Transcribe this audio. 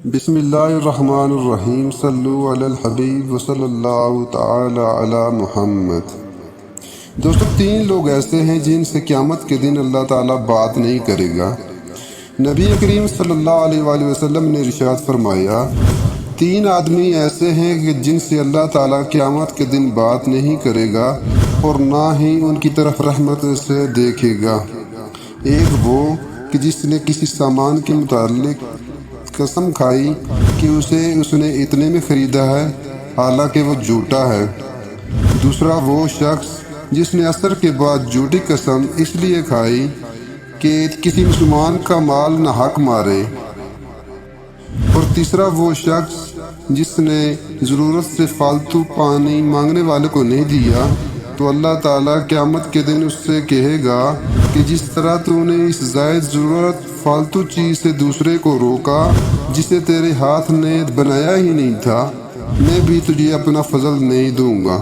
بسم اللہ الرحمن الرحیم، صلو علی الحبیب وصلی اللہ تعالی علی محمد۔ دوستو، تین لوگ ایسے ہیں جن سے قیامت کے دن اللہ تعالیٰ بات نہیں کرے گا۔ نبی کریم صلی اللہ علیہ وآلہ وسلم نے ارشاد فرمایا، تین آدمی ایسے ہیں کہ جن سے اللہ تعالیٰ قیامت کے دن بات نہیں کرے گا اور نہ ہی ان کی طرف رحمت سے دیکھے گا۔ ایک وہ کہ جس نے کسی سامان کے متعلق قسم کھائی کہ اس نے اتنے میں خریدا ہے حالانکہ وہ جھوٹا ہے۔ دوسرا وہ شخص جس نے عصر کے بعد جھوٹی قسم اس لیے کھائی کہ کسی مسلمان کا مال ناحق مارے۔ اور تیسرا وہ شخص جس نے ضرورت سے فالتو پانی مانگنے والے کو نہیں دیا، تو اللہ تعالیٰ قیامت کے دن اس سے کہے گا کہ جس طرح تو نے اس زائد ضرورت فالتو چیز سے دوسرے کو روکا جسے تیرے ہاتھ نے بنایا ہی نہیں تھا، میں بھی تجھے اپنا فضل نہیں دوں گا۔